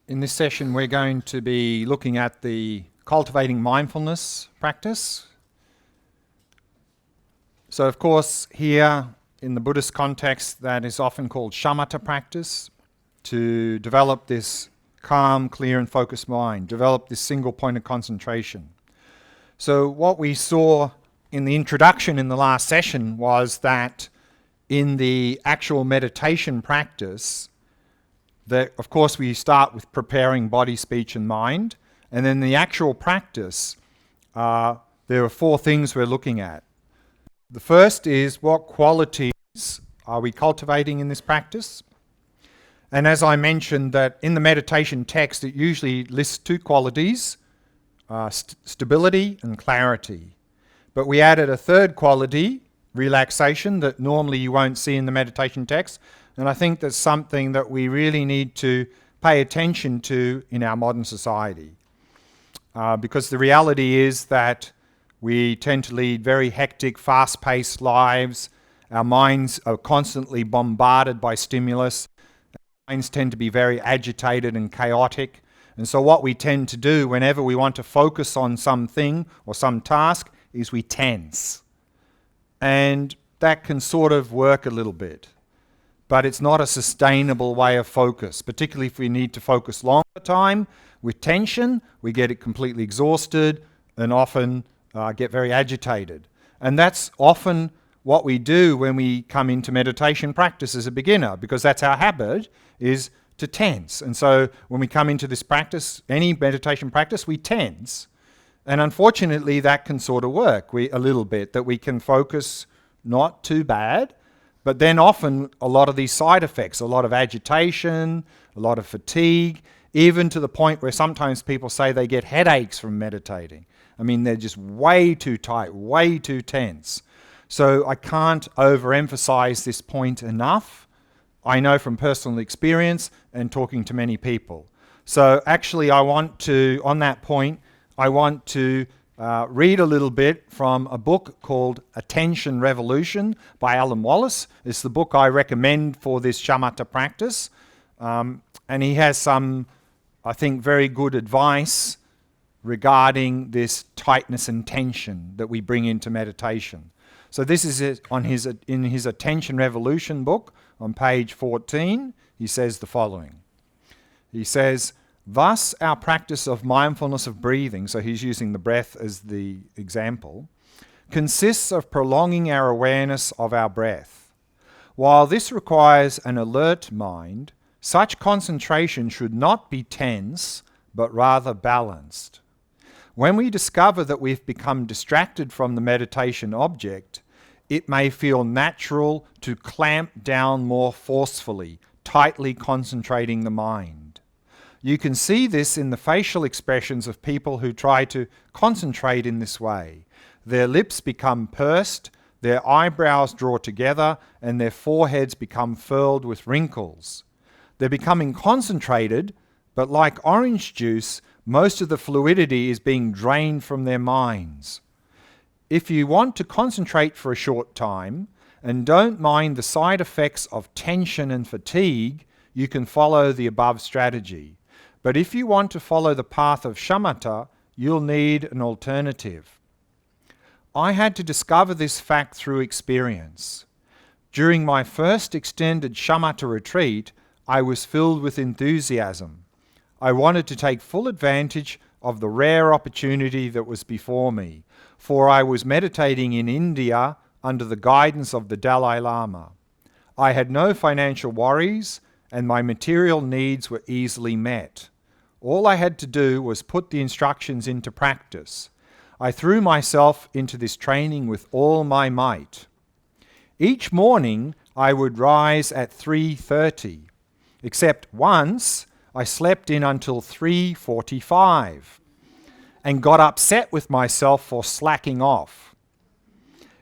In this session, we're going to be looking at the cultivating mindfulness practice. So, of course, here in the Buddhist context, that is often called Shamata practice, to develop this calm, clear, and focused mind, develop this single point of concentration. So what we saw in the introduction in the last session was that in the actual meditation practice, that of course we start with preparing body, speech, and mind, and then the actual practice, there are four things we're looking at. The first is, what qualities are we cultivating in this practice? And as I mentioned, that in the meditation text, it usually lists two qualities, stability and clarity. But we added a third quality, relaxation, that normally you won't see in the meditation text. And I think that's something that we really need to pay attention to in our modern society. Because the reality is that we tend to lead very hectic, fast-paced lives. Our minds are constantly bombarded by stimulus. Our minds tend to be very agitated and chaotic. And so what we tend to do whenever we want to focus on something or some task is we tense. And that can sort of work a little bit. But it's not a sustainable way of focus, particularly if we need to focus longer time. With tension, we get it completely exhausted and often get very agitated. And that's often what we do when we come into meditation practice as a beginner, because that's our habit, is to tense. And so when we come into this practice, any meditation practice, we tense. And unfortunately, that can sort of work a little bit, that we can focus not too bad, but then often a lot of these side effects, a lot of agitation, a lot of fatigue, even to the point where sometimes people say they get headaches from meditating. I mean, they're just way too tight, way too tense. So I can't overemphasize this point enough. I know from personal experience and talking to many people. So actually on that point, I want to read a little bit from a book called Attention Revolution by Alan Wallace. It's the book I recommend for this Shamata practice. And he has some, I think, very good advice regarding this tightness and tension that we bring into meditation. So this is it in his Attention Revolution book on page 14. He says the following. He says, "Thus our practice of mindfulness of breathing," so he's using the breath as the example, "consists of prolonging our awareness of our breath. While this requires an alert mind, such concentration should not be tense, but rather balanced. When we discover that we've become distracted from the meditation object, it may feel natural to clamp down more forcefully, tightly concentrating the mind. You can see this in the facial expressions of people who try to concentrate in this way. Their lips become pursed, their eyebrows draw together, and their foreheads become furled with wrinkles. They're becoming concentrated, but like orange juice, most of the fluidity is being drained from their minds. If you want to concentrate for a short time and don't mind the side effects of tension and fatigue, you can follow the above strategy. But if you want to follow the path of Shamata, you'll need an alternative. I had to discover this fact through experience. During my first extended Shamata retreat, I was filled with enthusiasm. I wanted to take full advantage of the rare opportunity that was before me, for I was meditating in India under the guidance of the Dalai Lama. I had no financial worries, and my material needs were easily met. All I had to do was put the instructions into practice. I threw myself into this training with all my might. Each morning I would rise at 3:30, except once I slept in until 3:45 and got upset with myself for slacking off.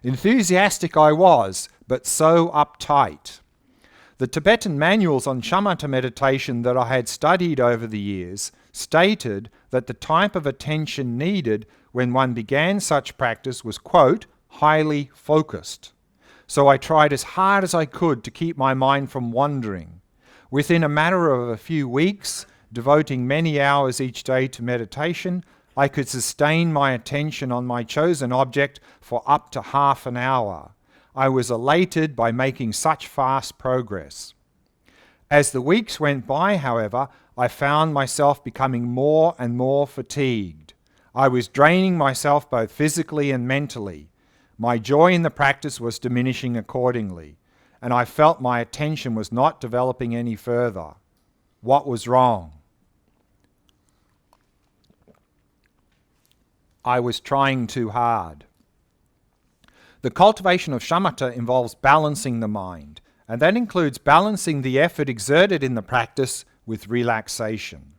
Enthusiastic I was, but so uptight. The Tibetan manuals on Shamatha meditation that I had studied over the years stated that the type of attention needed when one began such practice was, quote, highly focused. So I tried as hard as I could to keep my mind from wandering. Within a matter of a few weeks, devoting many hours each day to meditation, I could sustain my attention on my chosen object for up to half an hour. I was elated by making such fast progress. As the weeks went by, however, I found myself becoming more and more fatigued. I was draining myself both physically and mentally. My joy in the practice was diminishing accordingly, and I felt my attention was not developing any further. What was wrong? I was trying too hard. The cultivation of shamatha involves balancing the mind, and that includes balancing the effort exerted in the practice with relaxation.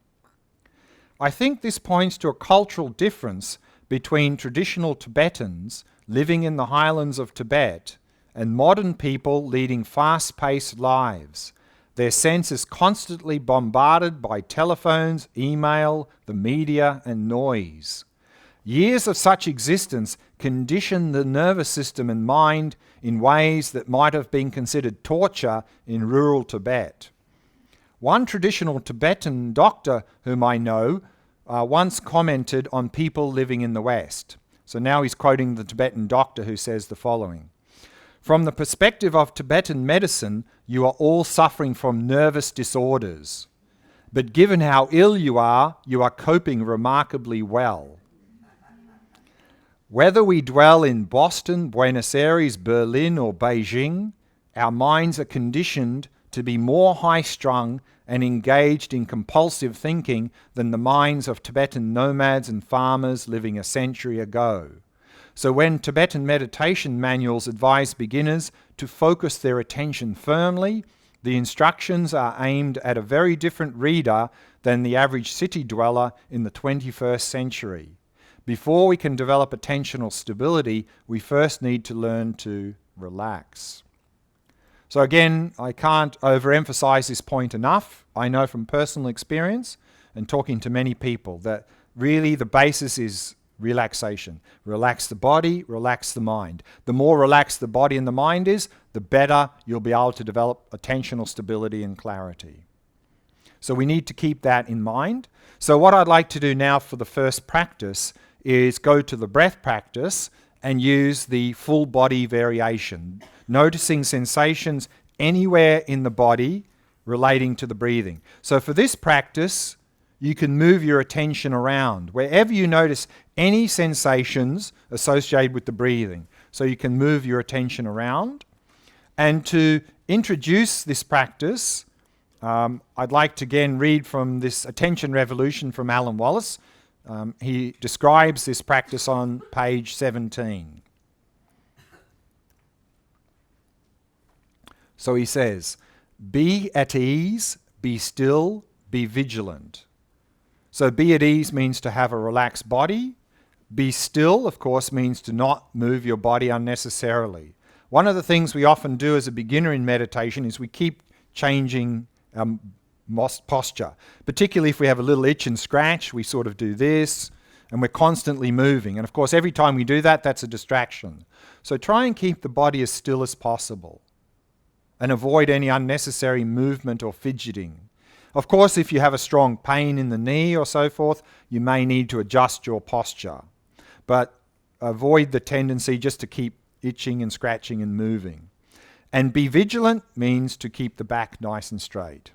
I think this points to a cultural difference between traditional Tibetans living in the highlands of Tibet and modern people leading fast-paced lives. Their sense is constantly bombarded by telephones, email, the media, and noise. Years of such existence condition the nervous system and mind in ways that might have been considered torture in rural Tibet. One traditional Tibetan doctor whom I know once commented on people living in the West. So now he's quoting the Tibetan doctor who says the following: "From the perspective of Tibetan medicine, you are all suffering from nervous disorders. But given how ill you are coping remarkably well. Whether we dwell in Boston, Buenos Aires, Berlin, or Beijing, our minds are conditioned to be more high-strung and engaged in compulsive thinking than the minds of Tibetan nomads and farmers living a century ago. So when Tibetan meditation manuals advise beginners to focus their attention firmly, the instructions are aimed at a very different reader than the average city dweller in the 21st century. Before we can develop attentional stability, we first need to learn to relax." So again, I can't overemphasize this point enough. I know from personal experience and talking to many people that really the basis is relaxation. Relax the body, relax the mind. The more relaxed the body and the mind is, the better you'll be able to develop attentional stability and clarity. So we need to keep that in mind. So what I'd like to do now for the first practice is go to the breath practice and use the full body variation, noticing sensations anywhere in the body relating to the breathing. So for this practice, you can move your attention around wherever you notice any sensations associated with the breathing. So you can move your attention around. And to introduce this practice, I'd like to again read from this Attention Revolution from Alan Wallace. He describes this practice on page 17. So he says, "Be at ease, be still, be vigilant." So be at ease means to have a relaxed body. Be still, of course, means to not move your body unnecessarily. One of the things we often do as a beginner in meditation is we keep changing posture. Particularly if we have a little itch and scratch, we sort of do this, and we're constantly moving. And of course, every time we do that, that's a distraction. So try and keep the body as still as possible and avoid any unnecessary movement or fidgeting. Of course, if you have a strong pain in the knee or so forth, you may need to adjust your posture. But avoid the tendency just to keep itching and scratching and moving. And be vigilant means to keep the back nice and straight.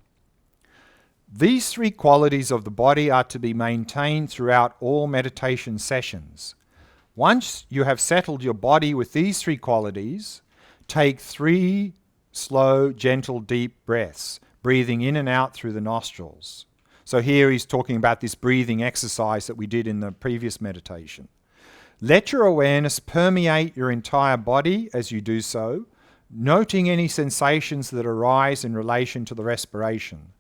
These three qualities of the body are to be maintained throughout all meditation sessions. Once you have settled your body with these three qualities, take 3 slow, gentle, deep breaths, breathing in and out through the nostrils. So here he's talking about this breathing exercise that we did in the previous meditation. Let your awareness permeate your entire body as you do so, noting any sensations that arise in relation to the respiration.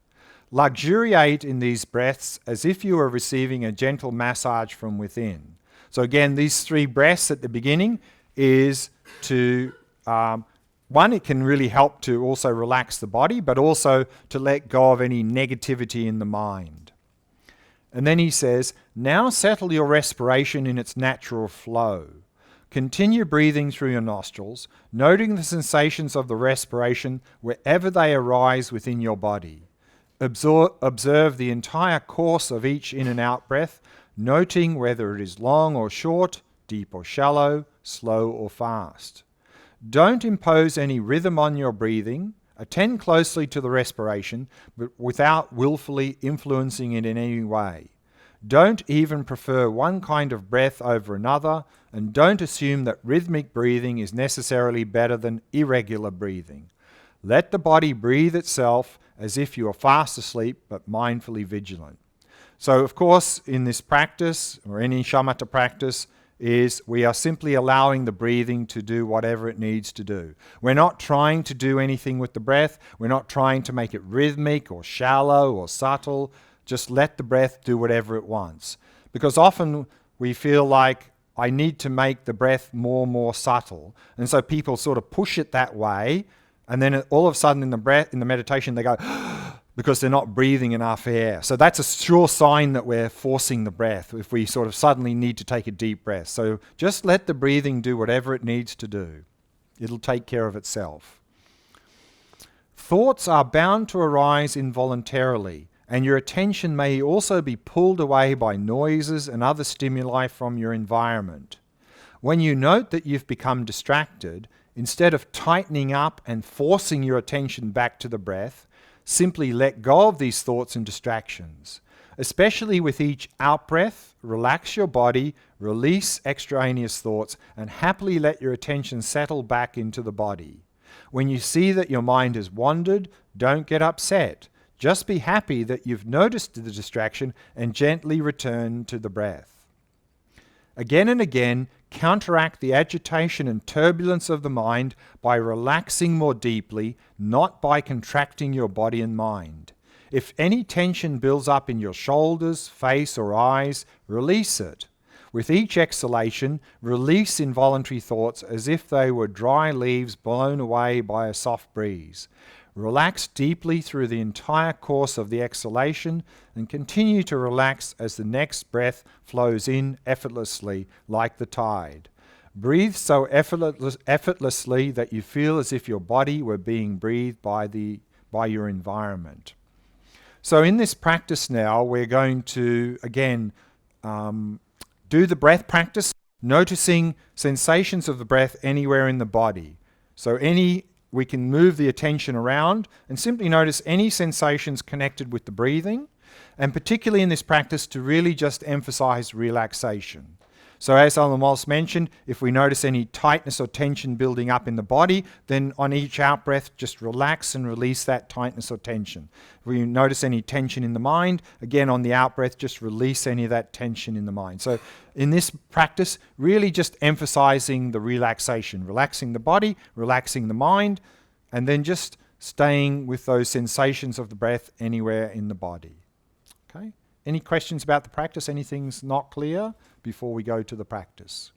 Luxuriate in these breaths as if you were receiving a gentle massage from within. So again, these 3 breaths at the beginning is to, one, it can really help to also relax the body, but also to let go of any negativity in the mind. And then he says, now settle your respiration in its natural flow. Continue breathing through your nostrils, noting the sensations of the respiration wherever they arise within your body. Observe the entire course of each in and out breath, noting whether it is long or short, deep or shallow, slow or fast. Don't impose any rhythm on your breathing. Attend closely to the respiration, but without willfully influencing it in any way. Don't even prefer one kind of breath over another, and don't assume that rhythmic breathing is necessarily better than irregular breathing. Let the body breathe itself as if you are fast asleep but mindfully vigilant. So, of course, in this practice, or any shamatha practice, is we are simply allowing the breathing to do whatever it needs to do. We're not trying to do anything with the breath. We're not trying to make it rhythmic or shallow or subtle. Just let the breath do whatever it wants. Because often we feel like I need to make the breath more subtle. And so people sort of push it that way. And then all of a sudden in the meditation they go, because they're not breathing enough air. So that's a sure sign that we're forcing the breath if we sort of suddenly need to take a deep breath. So just let the breathing do whatever it needs to do. It'll take care of itself. Thoughts are bound to arise involuntarily, and your attention may also be pulled away by noises and other stimuli from your environment. When you note that you've become distracted, instead of tightening up and forcing your attention back to the breath, simply let go of these thoughts and distractions. Especially with each out-breath, relax your body, release extraneous thoughts, and happily let your attention settle back into the body. When you see that your mind has wandered, don't get upset. Just be happy that you've noticed the distraction and gently return to the breath. Again and again, counteract the agitation and turbulence of the mind by relaxing more deeply, not by contracting your body and mind. If any tension builds up in your shoulders, face, or eyes, release it. With each exhalation, release involuntary thoughts as if they were dry leaves blown away by a soft breeze. Relax deeply through the entire course of the exhalation and continue to relax as the next breath flows in effortlessly like the tide. Breathe so effortlessly that you feel as if your body were being breathed by your environment. So in this practice now, we're going to, again, do the breath practice, noticing sensations of the breath anywhere in the body. So we can move the attention around and simply notice any sensations connected with the breathing, and particularly in this practice to really just emphasize relaxation. So as Alamals mentioned, if we notice any tightness or tension building up in the body, then on each out-breath, just relax and release that tightness or tension. If we notice any tension in the mind, again on the out-breath, just release any of that tension in the mind. So in this practice, really just emphasizing the relaxation, relaxing the body, relaxing the mind, and then just staying with those sensations of the breath anywhere in the body. Okay? Any questions about the practice? Anything's not clear before we go to the practice?